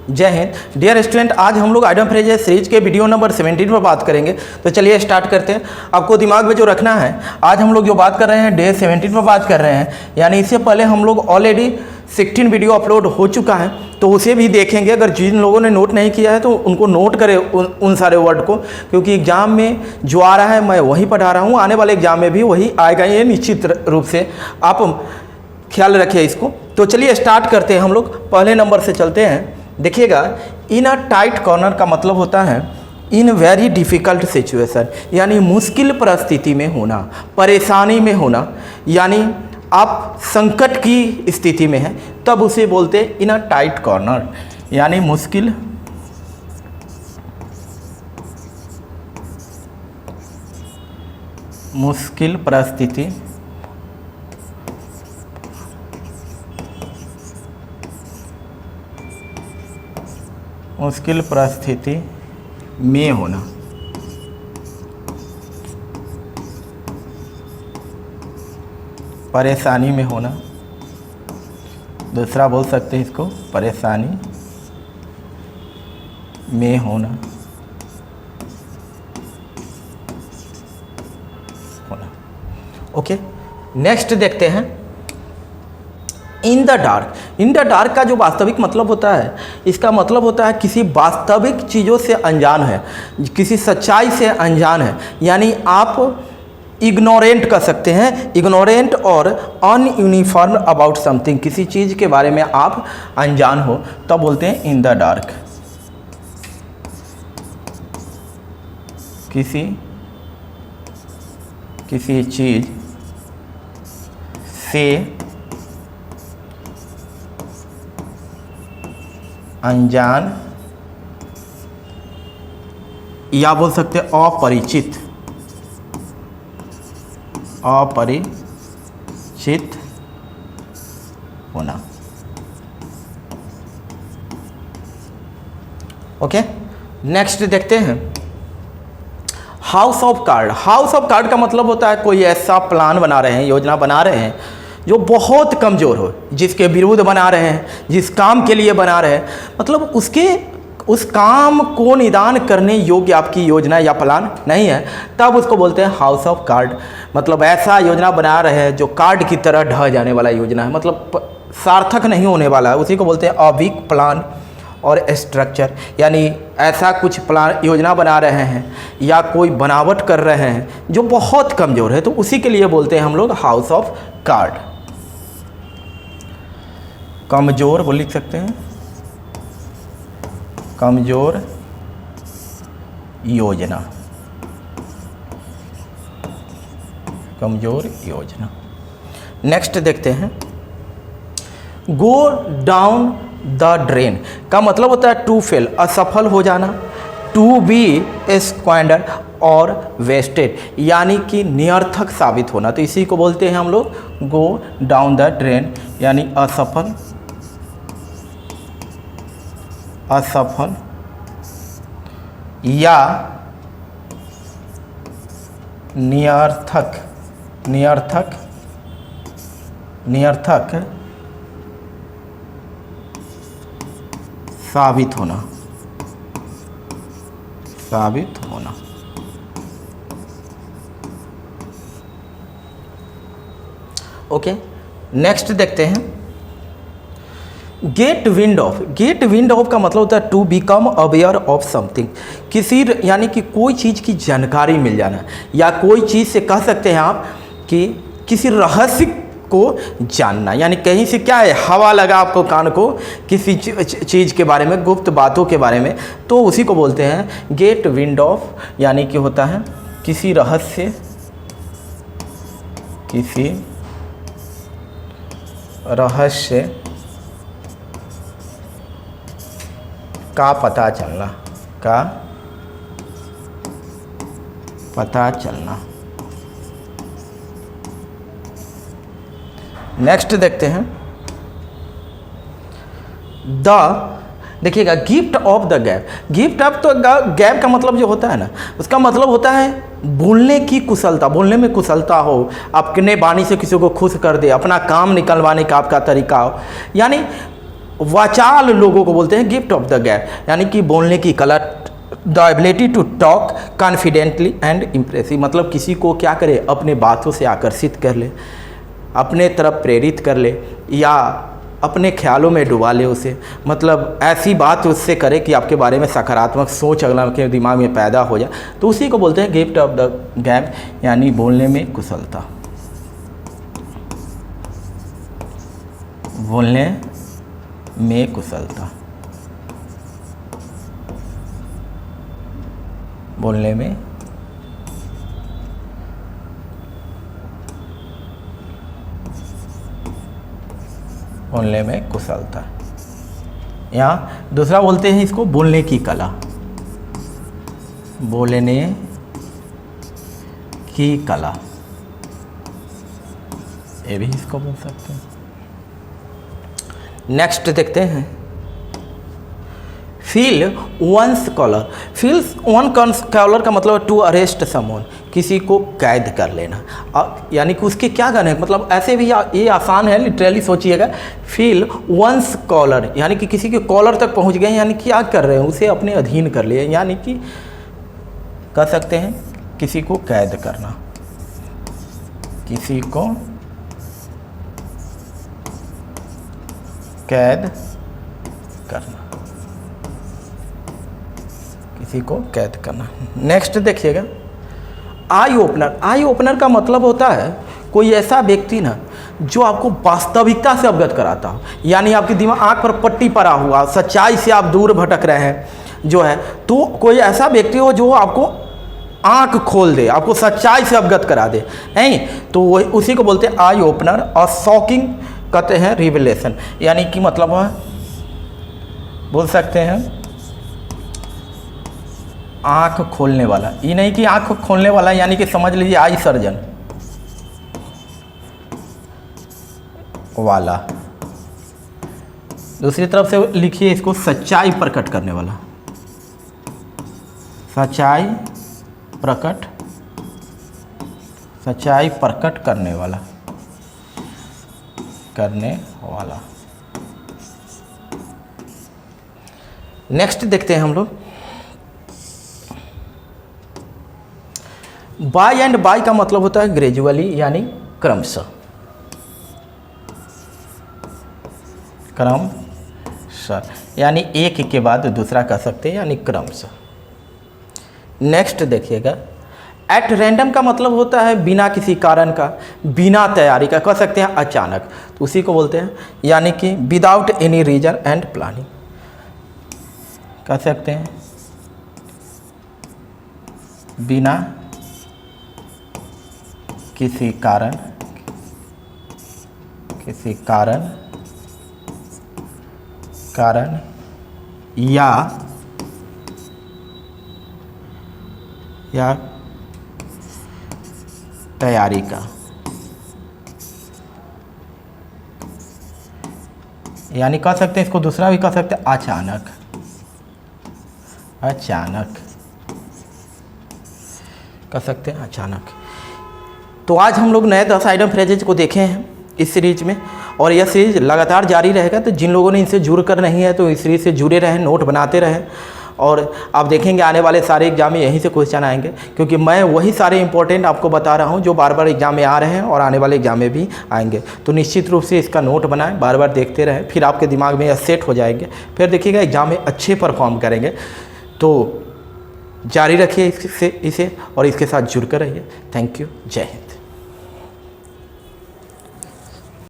जय Hind. Dear student, आज हम लोग आइडम फ्रेजेस सीरीज के वीडियो नंबर 17 पर बात करेंगे। तो चलिए स्टार्ट करते हैं। आपको दिमाग में जो रखना है, आज हम लोग जो बात कर रहे हैं डे 17 पर बात कर रहे हैं, यानी इससे पहले हम लोग ऑलरेडी 16 वीडियो अपलोड हो चुका है, तो उसे भी देखेंगे। अगर जिन लोगों ने नोट नहीं किया है तो उनको नोट करें उन सारे वर्ड को, क्योंकि एग्ज़ाम में जो आ रहा है मैं वही पढ़ा रहा हूँ, आने वाले एग्ज़ाम में भी वही आएगा, ये निश्चित रूप से आप ख्याल रखिए इसको। तो चलिए स्टार्ट करते हैं। हम लोग पहले नंबर से चलते हैं। देखिएगा, इन अ टाइट कॉर्नर का मतलब होता है इन वेरी डिफ़िकल्ट सिचुएशन, यानी मुश्किल परिस्थिति में होना, परेशानी में होना, यानी आप संकट की स्थिति में हैं, तब उसे बोलते हैं इन अ टाइट कॉर्नर, यानी मुश्किल परिस्थिति में होना। परेशानी में होना, दूसरा बोल सकते हैं इसको परेशानी में होना। ओके, नेक्स्ट देखते हैं in the dark. In the dark का जो वास्तविक मतलब होता है, इसका मतलब होता है किसी वास्तविक चीज़ों से अनजान है, किसी सच्चाई से अनजान है, यानी आप इग्नोरेंट कर सकते हैं। इग्नोरेंट और अनयूनिफॉर्म अबाउट समथिंग, किसी चीज़ के बारे में आप अनजान हो, तब बोलते हैं इन द डार्क। किसी चीज़ से अनजान, या बोल सकते हैं अपरिचित होना। ओके, नेक्स्ट देखते हैं house of card. House of card का मतलब होता है कोई ऐसा प्लान बना रहे हैं, योजना बना रहे हैं जो बहुत कमज़ोर हो, जिसके विरुद्ध बना रहे हैं, जिस काम के लिए बना रहे हैं, मतलब उस काम को निदान करने योग्य आपकी योजना या प्लान नहीं है, तब उसको बोलते हैं हाउस ऑफ कार्ड। मतलब ऐसा योजना बना रहे हैं जो कार्ड की तरह ढह जाने वाला योजना है, मतलब सार्थक नहीं होने वाला है, उसी को बोलते हैं अ वीक प्लान और स्ट्रक्चर। यानी ऐसा कुछ प्लान योजना बना रहे हैं या कोई बनावट कर रहे हैं जो बहुत कमज़ोर है, तो उसी के लिए बोलते हैं हम लोग हाउस ऑफ कार्ड। कमज़ोर वो लिख सकते हैं, कमज़ोर योजना, कमज़ोर योजना। नेक्स्ट देखते हैं गो डाउन द ड्रेन का मतलब होता है टू फेल, असफल हो जाना, टू बी स्क्वांडर और वेस्टेड, यानी कि निरर्थक साबित होना। तो इसी को बोलते हैं हम लोग गो डाउन द ड्रेन, यानी असफल या निरर्थक साबित होना। ओके, नेक्स्ट देखते हैं get wind of. Get wind of का मतलब होता है to become aware of something, किसी यानी कि कोई चीज़ की जानकारी मिल जाना, या कोई चीज़ से कह सकते हैं आप कि किसी रहस्य को जानना, यानी कहीं से क्या है, हवा लगा आपको कान को किसी चीज़ के बारे में, गुप्त बातों के बारे में, तो उसी को बोलते हैं गेट विंड ऑफ, यानी कि होता है किसी रहस्य का पता चलना। नेक्स्ट देखते हैं देखिएगा gift of the gap. Gift of तो गैप का मतलब जो होता है ना, उसका मतलब होता है बोलने की कुशलता, बोलने में कुशलता हो, अपने वाणी से किसी को खुश कर दे, अपना काम निकलवाने का आपका तरीका हो, यानी वाचाल लोगों को बोलते हैं गिफ्ट ऑफ द गैब, यानी कि बोलने की कला, the ability to talk confidently and impressive, मतलब किसी को क्या करे, अपने बातों से आकर्षित कर ले, अपने तरफ प्रेरित कर ले या अपने ख्यालों में डुबा ले उसे, मतलब ऐसी बात उससे करे कि आपके बारे में सकारात्मक सोच अगला के दिमाग में पैदा हो जाए, तो उसी को बोलते हैं गिफ्ट ऑफ द गैब, यानी बोलने में कुशलता। बोलने में कुशलता, बोलने में कुशलता। यहाँ दूसरा बोलते हैं इसको बोलने की कला, बोलने की कला, ये भी इसको बोल सकते हैं। नेक्स्ट देखते हैं feel one's collar. Feel one collar का मतलब टू अरेस्ट समवन, किसी को कैद कर लेना, यानी कि उसके क्या करना है, मतलब ऐसे भी ये आसान है, लिटरली सोचिएगा। फील वंस कॉलर यानी कि किसी के कॉलर तक पहुंच गए, यानी क्या कर रहे हैं, उसे अपने अधीन कर लिए, यानी कि कह सकते हैं किसी को कैद करना, किसी को कैद करना, किसी को कैद करना। नेक्स्ट देखिएगा आई ओपनर। आई ओपनर का मतलब होता है कोई ऐसा व्यक्ति ना जो आपको वास्तविकता से अवगत कराता हो, यानी आपके दिमाग आँख पर पट्टी पड़ा हुआ, सच्चाई से आप दूर भटक रहे हैं जो है, तो कोई ऐसा व्यक्ति हो जो आपको आँख खोल दे, आपको सच्चाई से अवगत करा दे, नहीं तो वही उसी को बोलते हैं आई ओपनर। और शॉकिंग कहते हैं रिविलेशन, यानी कि मतलब बोल सकते हैं आँख खोलने वाला। ये नहीं कि आँख खोलने वाला यानी कि समझ लीजिए आई सर्जन वाला। दूसरी तरफ से लिखिए इसको सच्चाई प्रकट करने वाला, सच्चाई प्रकट, सच्चाई प्रकट करने वाला, करने वाला। नेक्स्ट देखते हैं हम लोग बाय एंड बाय का मतलब होता है ग्रेजुअली, यानी क्रमशः, क्रमशः यानी एक के बाद दूसरा कह सकते हैं, यानी क्रमशः। नेक्स्ट देखिएगा एट रैंडम का मतलब होता है बिना किसी कारण का, बिना तैयारी का, कह सकते हैं अचानक, तो उसी को बोलते हैं, यानी कि without any reason and planning, कह सकते हैं बिना किसी कारण, किसी कारण या तैयारी का, यानी कह सकते हैं इसको दूसरा भी कह सकते हैं अचानक, अचानक कह सकते हैं अचानक। तो आज हम लोग नए 10 आइटम फ्रेजेज को देखे हैं इस सीरीज में, और यह सीरीज लगातार जारी रहेगा। तो जिन लोगों ने इनसे जुड़ कर नहीं है तो इस सीरीज से जुड़े रहें, नोट बनाते रहें, और आप देखेंगे आने वाले सारे एग्जाम में यहीं से क्वेश्चन आएंगे, क्योंकि मैं वही सारे इंपॉर्टेंट आपको बता रहा हूं जो बार बार एग्जाम में आ रहे हैं और आने वाले एग्जाम में भी आएंगे। तो निश्चित रूप से इसका नोट बनाएं, बार बार देखते रहें, फिर आपके दिमाग में यह सेट हो जाएंगे, फिर देखिएगा एग्जाम में अच्छे परफॉर्म करेंगे। तो जारी रखिए इसे और इसके साथ जुड़ कर रहिए। थैंक यू, जय हिंद।